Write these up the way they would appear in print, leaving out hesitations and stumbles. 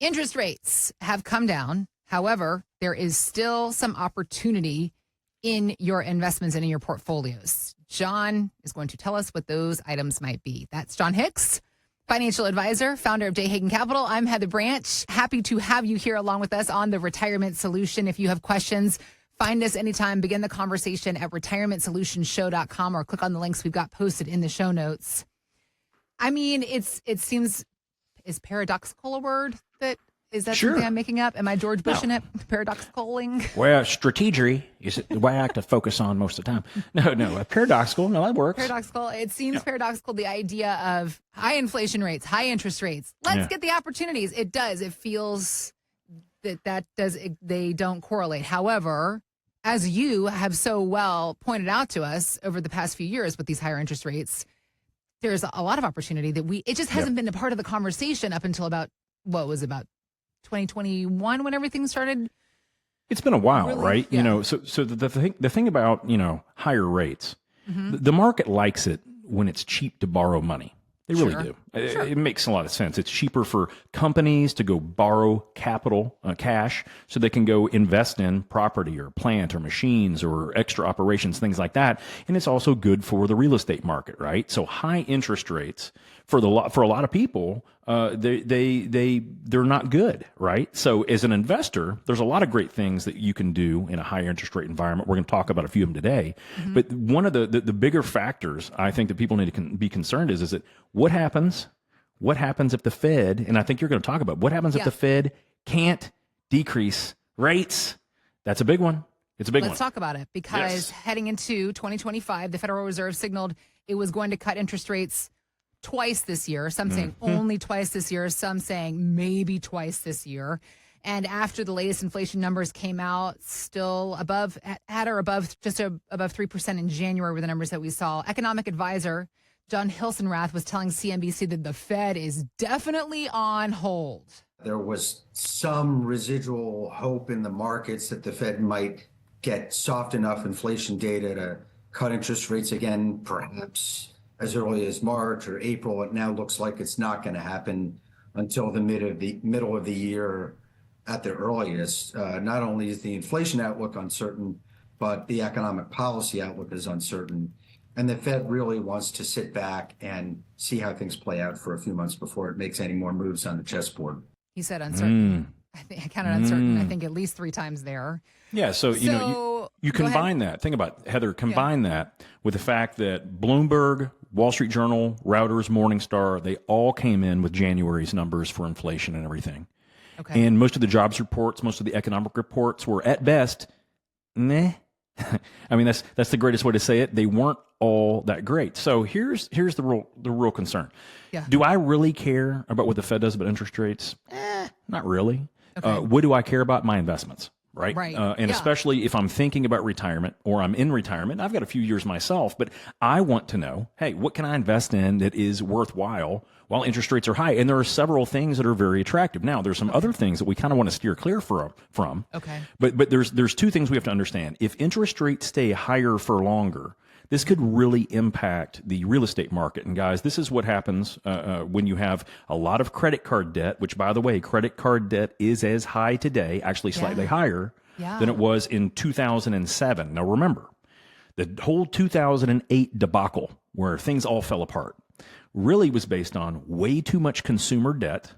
Interest rates have come down. However, there is still some opportunity in your investments and in your portfolios. John is going to tell us what those items might be. That's John Hicks, financial advisor, founder of J. Hagan Capital. I'm Heather Branch. Happy to have you here along with us on the Retirement Solution. If you have questions, find us anytime. Begin the conversation at retirementsolutionshow.com or click on the links we've got posted in the show notes. I mean, it seems, is paradoxical a word? Is that something I'm making up? Am I George Bush in it? Paradoxicaling? Well, strategy is the way I like to focus on most of the time. No, paradoxical. No, that works. Paradoxical. It seems paradoxical, the idea of high inflation rates, high interest rates. Let's get the opportunities. It does. It feels they don't correlate. However, as you have so well pointed out to us over the past few years with these higher interest rates, there's a lot of opportunity that it just hasn't been a part of the conversation up until about 2021 when everything started. It's been a while, really, right? Yeah. So the thing about, higher rates, the market likes it when it's cheap to borrow money. They really do. Sure. It makes a lot of sense. It's cheaper for companies to go borrow capital, cash, so they can go invest in property or plant or machines or extra operations, things like that. And it's also good for the real estate market, right? So high interest rates for a lot of people, they're not good, right? So as an investor, there's a lot of great things that you can do in a higher interest rate environment. We're going to talk about a few of them today. But one of the bigger factors I think that people need to be concerned is that what happens if the Fed, and I think you're going to talk about what happens if the Fed can't decrease rates? That's a big one. It's a big one. Let's talk about it because heading into 2025, the Federal Reserve signaled it was going to cut interest rates twice this year. Some saying only twice this year. Some saying maybe twice this year. And after the latest inflation numbers came out, still above 3% in January were the numbers that we saw. Economic advisor John Hilsenrath was telling CNBC that the Fed is definitely on hold. There was some residual hope in the markets that the Fed might get soft enough inflation data to cut interest rates again, perhaps as early as March or April. It now looks like it's not going to happen until the middle of the year at the earliest. Not only is the inflation outlook uncertain, but the economic policy outlook is uncertain. And the Fed really wants to sit back and see how things play out for a few months before it makes any more moves on the chessboard. He said uncertain. I counted uncertain, I think at least 3 times there. Yeah, so you combine that. Think about it, Heather, combine that with the fact that Bloomberg, Wall Street Journal, Reuters, Morningstar, they all came in with January's numbers for inflation and everything. Okay. And most of the jobs reports, most of the economic reports were at best, meh. I mean, that's the greatest way to say it. They weren't all that great. So here's the real concern. Yeah. Do I really care about what the Fed does about interest rates? Not really. Okay. What do I care about? My investments, right? And especially if I'm thinking about retirement or I'm in retirement, I've got a few years myself, but I want to know, hey, what can I invest in that is worthwhile while interest rates are high? And there are several things that are very attractive. Now, there's some other things that we kind of want to steer clear from. Okay. But there's 2 things we have to understand. If interest rates stay higher for longer, this could really impact the real estate market. And guys, this is what happens when you have a lot of credit card debt, which, by the way, credit card debt is as high today, actually slightly higher than it was in 2007. Now, remember, the whole 2008 debacle where things all fell apart really was based on way too much consumer debt,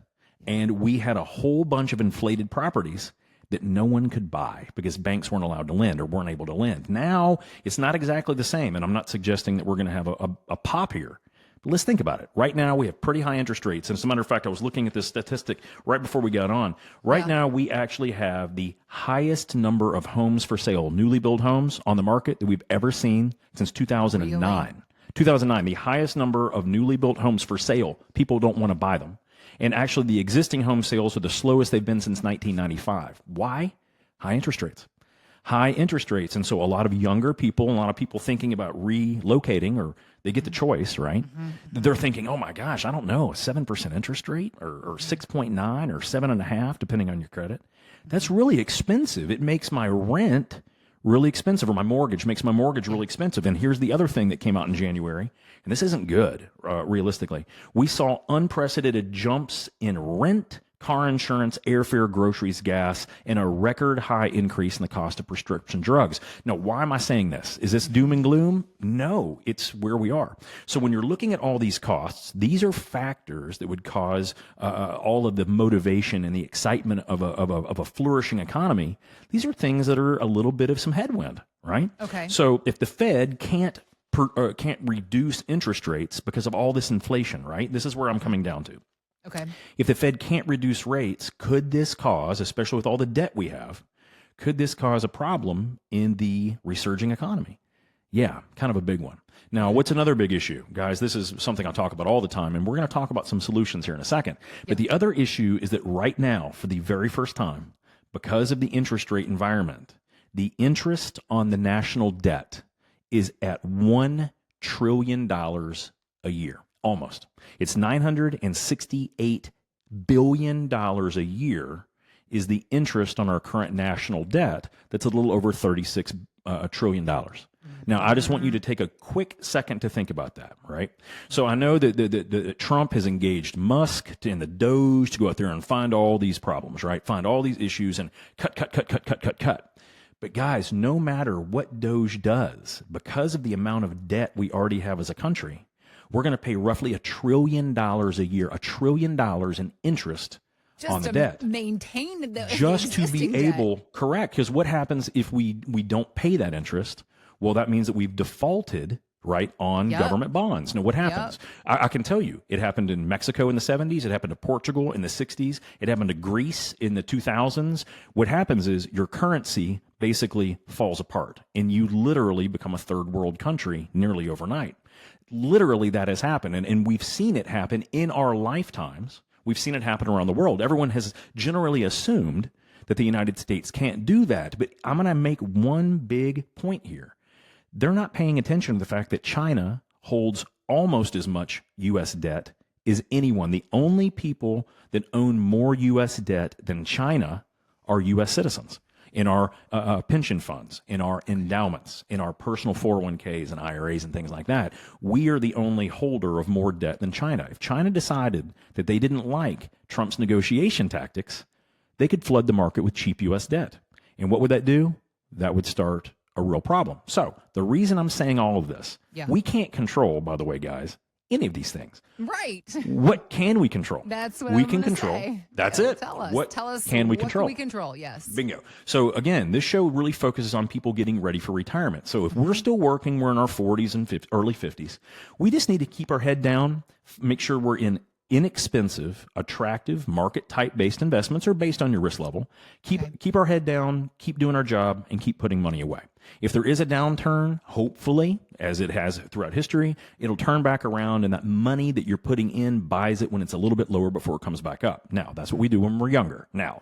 and we had a whole bunch of inflated properties that no one could buy because banks weren't allowed to lend or weren't able to lend. Now, it's not exactly the same, and I'm not suggesting that we're going to have a pop here. But let's think about it. Right now, we have pretty high interest rates. And as a matter of fact, I was looking at this statistic right before we got on. Right now, we actually have the highest number of homes for sale, newly built homes on the market that we've ever seen since 2009. Really? 2009, the highest number of newly built homes for sale. People don't want to buy them. And actually, the existing home sales are the slowest they've been since 1995. Why? High interest rates. High interest rates. And so a lot of younger people, a lot of people thinking about relocating, or they get the choice, right? They're thinking, oh my gosh, I don't know, a 7% interest rate or 6.9 or 7.5, depending on your credit. That's really expensive. It makes my rent really expensive, or my mortgage makes my mortgage really expensive. And here's the other thing that came out in January, and this isn't good, realistically. We saw unprecedented jumps in rent car insurance, airfare, groceries, gas, and a record high increase in the cost of prescription drugs. Now, why am I saying this? Is this doom and gloom? No, it's where we are. So when you're looking at all these costs, these are factors that would cause all of the motivation and the excitement of a flourishing economy. These are things that are a little bit of some headwind, right? Okay. So if the Fed can't reduce interest rates because of all this inflation, right? This is where I'm coming down to. Okay. If the Fed can't reduce rates, could this cause, especially with all the debt we have, could this cause a problem in the resurging economy? Yeah, kind of a big one. Now, what's another big issue? Guys, this is something I talk about all the time, and we're going to talk about some solutions here in a second. But the other issue is that right now, for the very first time, because of the interest rate environment, the interest on the national debt is at $1 trillion a year, almost. It's $968 billion a year is the interest on our current national debt. That's a little over $36 trillion. Now, I just want you to take a quick second to think about that, right? So I know that Trump has engaged Musk and the Doge to go out there and find all these problems, right? Find all these issues and cut. But guys, no matter what Doge does, because of the amount of debt we already have as a country, we're going to pay roughly $1 trillion a year, $1 trillion in interest on the debt. Maintain the just to be debt. able, correct? Because what happens if we don't pay that interest? Well, that means that we've defaulted, right, on government bonds. Now, what happens? I can tell you, it happened in Mexico in the 70s. It happened to Portugal in the 60s. It happened to Greece in the 2000s. What happens is your currency basically falls apart, and you literally become a third world country nearly overnight. Literally, that has happened, and we've seen it happen in our lifetimes. We've seen it happen around the world. Everyone has generally assumed that the United States can't do that, but I'm going to make one big point here. They're not paying attention to the fact that China holds almost as much U.S. debt as anyone. The only people that own more U.S. debt than China are U.S. citizens in our pension funds, in our endowments, in our personal 401ks and IRAs and things like that. We are the only holder of more debt than China. If China decided that they didn't like Trump's negotiation tactics, they could flood the market with cheap U.S. debt. And what would that do? That would start a real problem. So the reason I'm saying all of this, we can't control, by the way, guys, any of these things. Right. What can we control? That's what we I'm can gonna control. Say. That's it. Tell us. What tell us. Can we what control? Can we control? Yes. Bingo. So again, this show really focuses on people getting ready for retirement. So if we're still working, we're in our 40s and early 50s. We just need to keep our head down, make sure we're in inexpensive, attractive, market type based investments or based on your risk level. Keep our head down, keep doing our job, and keep putting money away. If there is a downturn, hopefully, as it has throughout history, it'll turn back around, and that money that you're putting in buys it when it's a little bit lower before it comes back up. Now, that's what we do when we're younger. Now,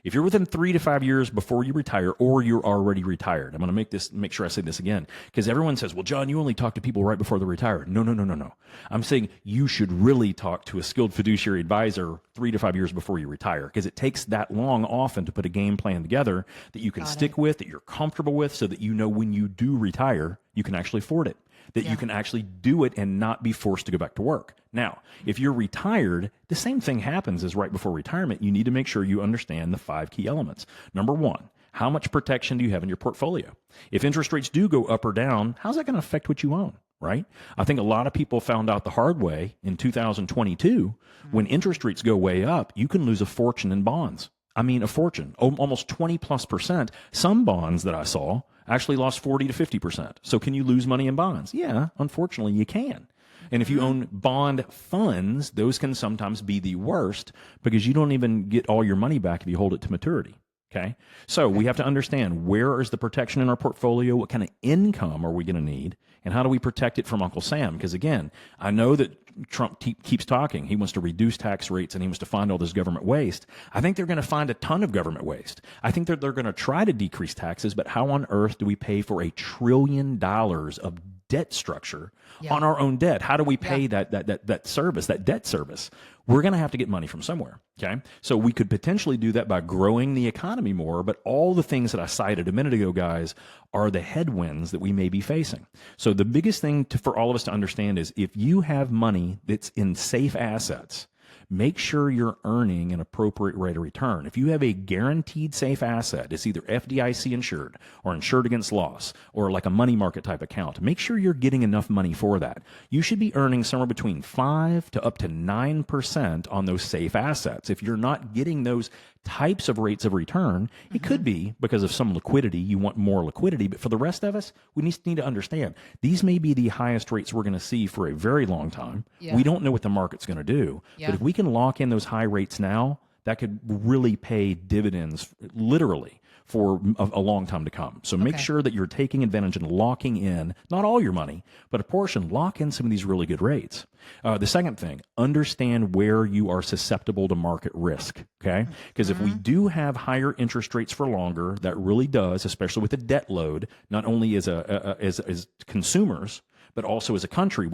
if you're within 3 to 5 years before you retire, or you're already retired, I'm going to make sure I say this again, because everyone says, well, John, you only talk to people right before they're retired. No. I'm saying you should really talk to a skilled fiduciary advisor 3 to 5 years before you retire, because it takes that long often to put a game plan together that you can stick with, that you're comfortable with, so that you know when you do retire, you can actually afford it, that you can actually do it and not be forced to go back to work. Now, if you're retired, the same thing happens as right before retirement. You need to make sure you understand the 5 key elements. Number 1, how much protection do you have in your portfolio? If interest rates do go up or down, how's that going to affect what you own? Right? I think a lot of people found out the hard way in 2022. When interest rates go way up, you can lose a fortune in bonds. I mean, a fortune, almost 20+%. Some bonds that I saw actually lost 40 to 50%. So can you lose money in bonds? Yeah, unfortunately you can. And if you own bond funds, those can sometimes be the worst, because you don't even get all your money back if you hold it to maturity. Okay. So we have to understand, where is the protection in our portfolio? What kind of income are we going to need? And how do we protect it from Uncle Sam? Because again, I know that Trump keeps talking. He wants to reduce tax rates and he wants to find all this government waste. I think they're going to find a ton of government waste. I think that they're going to try to decrease taxes, but how on earth do we pay for $1 trillion of debt structure on our own debt? How do we pay that service, that debt service? We're going to have to get money from somewhere. Okay. So we could potentially do that by growing the economy more, but all the things that I cited a minute ago, guys, are the headwinds that we may be facing. So the biggest thing for all of us to understand is, if you have money that's in safe assets, make sure you're earning an appropriate rate of return. If you have a guaranteed safe asset, it's either FDIC insured or insured against loss or like a money market type account, make sure you're getting enough money for that. You should be earning somewhere between 5 to up to 9% on those safe assets. If you're not getting those types of rates of return, it could be because of some liquidity. You want more liquidity, but for the rest of us, we need to understand these may be the highest rates we're going to see for a very long time. Yeah. We don't know what the market's going to do, but if we can lock in those high rates now, that could really pay dividends literally for a long time to come. So make sure that you're taking advantage and locking in, not all your money, but a portion, lock in some of these really good rates. The second thing, understand where you are susceptible to market risk, okay? Because if we do have higher interest rates for longer, that really does, especially with the debt load, not only as consumers, but also as a country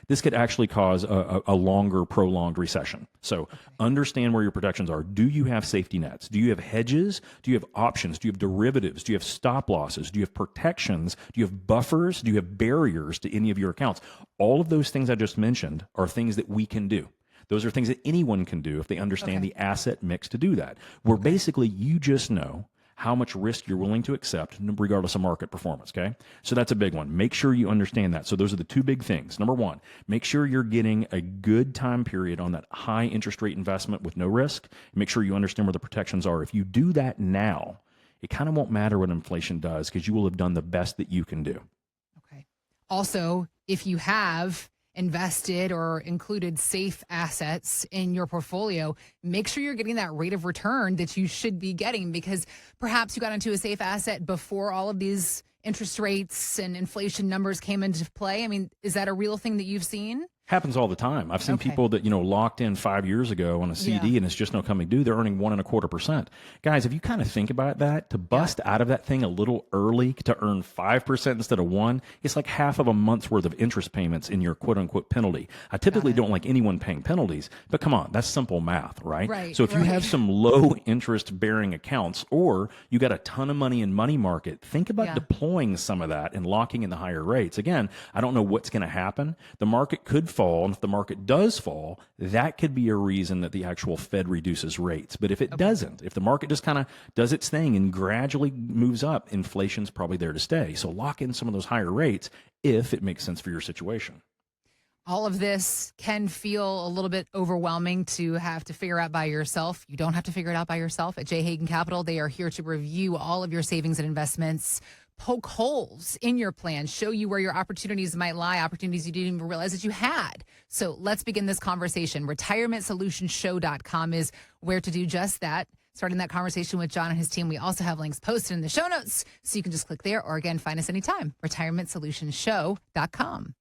this could actually cause a longer, prolonged recession. So understand where your protections are. Do you have safety nets? Do you have hedges? Do you have options? Do you have derivatives? Do you have stop losses? Do you have protections? Do you have buffers? Do you have barriers to any of your accounts? All of those things I just mentioned are things that we can do. Those are things that anyone can do if they understand the asset mix to do that. Where basically you just know how much risk you're willing to accept regardless of market performance, okay? So that's a big one. Make sure you understand that. So those are the two big things. Number one, make sure you're getting a good time period on that high interest rate investment with no risk. Make sure you understand where the protections are. If you do that now, it kind of won't matter what inflation does because you will have done the best that you can do. Okay. Also, if you have invested or included safe assets in your portfolio, make sure you're getting that rate of return that you should be getting, because perhaps you got into a safe asset before all of these interest rates and inflation numbers came into play. I mean, is that a real thing that you've seen? Happens all the time. I've seen people that, locked in 5 years ago on a CD and it's just no coming due. They're earning 1.25%. Guys, if you kind of think about that, to bust out of that thing a little early to earn 5% instead of 1%, it's like half of a month's worth of interest payments in your quote unquote penalty. I typically don't like anyone paying penalties, but come on, that's simple math, right? So if you have some low interest bearing accounts or you got a ton of money in money market, think about deploying some of that and locking in the higher rates. Again, I don't know what's going to happen. The market could fall, and if the market does fall, that could be a reason that the actual Fed reduces rates. But if it doesn't, if the market just kind of does its thing and gradually moves up, inflation's probably there to stay. So lock in some of those higher rates if it makes sense for your situation. All of this can feel a little bit overwhelming to have to figure out by yourself. You don't have to figure it out by yourself. At J. Hagan Capital, they are here to review all of your savings and investments, poke holes in your plan, show you where your opportunities might lie, opportunities you didn't even realize that you had. So let's begin this conversation. RetirementSolutionShow.com is where to do just that. Starting that conversation with John and his team. We also have links posted in the show notes, so you can just click there, or again, find us anytime. RetirementSolutionShow.com.